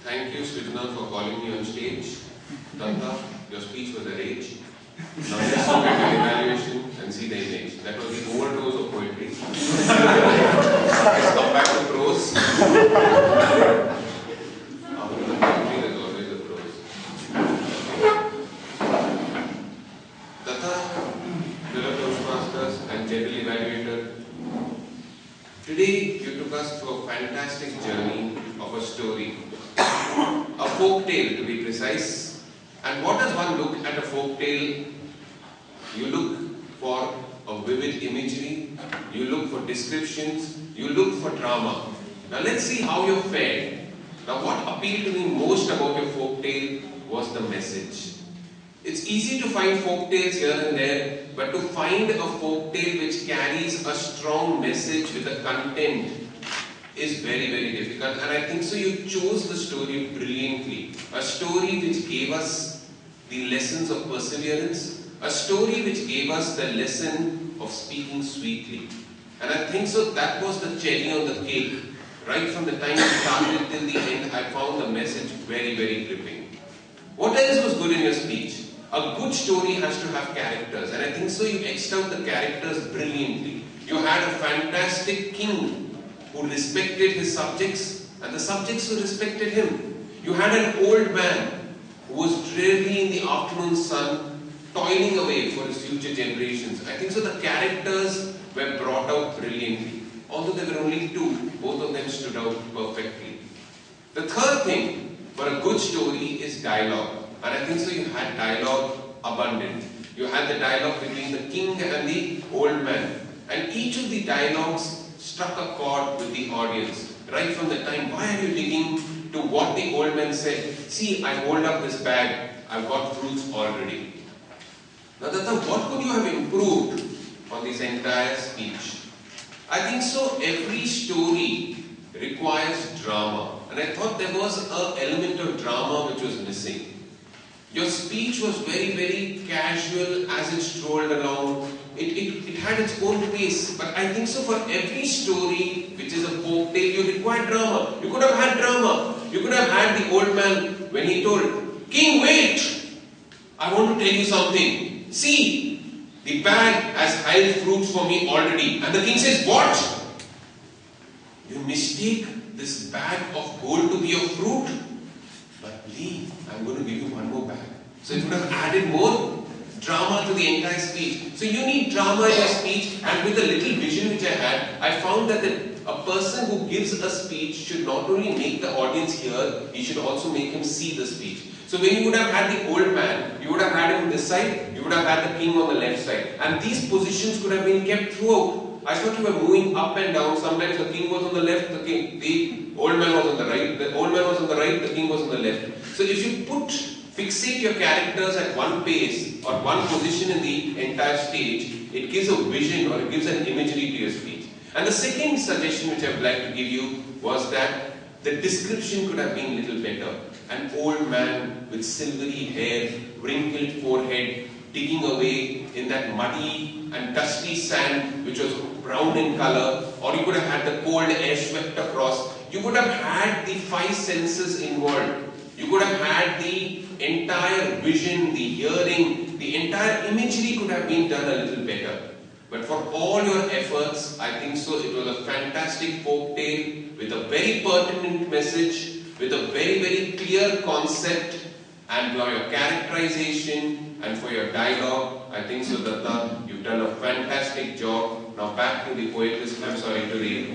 Thank you, Srijana, for calling me on stage. Datta, your speech was a rage. Now let's look at your evaluation and see the image. That was the overdose of poetry. Let's come back to prose. After the poetry, there's always the prose. Datta, fellow Toastmasters and general evaluator, today you took us through a fantastic journey of a story. A folk tale, to be precise. And what does one look at a folk tale? You look for a vivid imagery, you look for descriptions, you look for drama. Now let's see how you fared. Now what appealed to me most about your folk tale was the message. It's easy to find folk tales here and there, but to find a folk tale which carries a strong message with a content is very, very difficult, and I think so you chose the story brilliantly. A story which gave us the lessons of perseverance, a story which gave us the lesson of speaking sweetly. And I think so that was the cherry on the cake. Right from the time you started till the end, I found the message very, very gripping. What else was good in your speech? A good story has to have characters, and I think so you etched out the characters brilliantly. You had a fantastic king who respected his subjects and the subjects who respected him. You had an old man who was drearily in the afternoon sun toiling away for his future generations. I think so the characters were brought out brilliantly. Although there were only two, both of them stood out perfectly. The third thing for a good story is dialogue. And I think so you had dialogue abundant. You had the dialogue between the king and the old man. And each of the dialogues struck a chord with the audience. Right from the time, why are you digging, to what the old man said, see, I hold up this bag, I've got fruits already. Now Datta, what could you have improved on this entire speech? I think so every story requires drama, and I thought there was an element of drama which was missing. Your speech was very, very casual as it strolled along. It had its own pace, but I think so for every story which is a folk tale, you require drama. You could have had drama. You could have had the old man when he told, King, wait! I want to tell you something. See, the bag has held fruits for me already. And the king says, what? You mistake this bag of gold to be a fruit? But please, I'm going to give you one more bag. So it would have added more drama to the entire speech. So you need drama in your speech, and with the little vision which I had, I found that a person who gives a speech should not only make the audience hear, he should also make him see the speech. So when you would have had the old man, you would have had him on this side, you would have had the king on the left side. And these positions could have been kept throughout. I thought you were moving up and down. Sometimes the king was on the left, the old man was on the right, the old man was on the right, the king was on the left. So if you fixate your characters at one pace or one position in the entire stage, it gives a vision or it gives an imagery to your speech. And the second suggestion which I would like to give you was that the description could have been a little better. An old man with silvery hair, wrinkled forehead, digging away in that muddy and dusty sand which was brown in color, or you could have had the cold air swept across. You could have had the five senses involved. You could have had the entire vision, the hearing, the entire imagery could have been done a little better. But for all your efforts, I think so it was a fantastic folk tale with a very pertinent message, with a very, very clear concept, and for your characterization and for your dialogue, I think so Datta, you've done a fantastic job. Now back to the poetess, I'm sorry, to the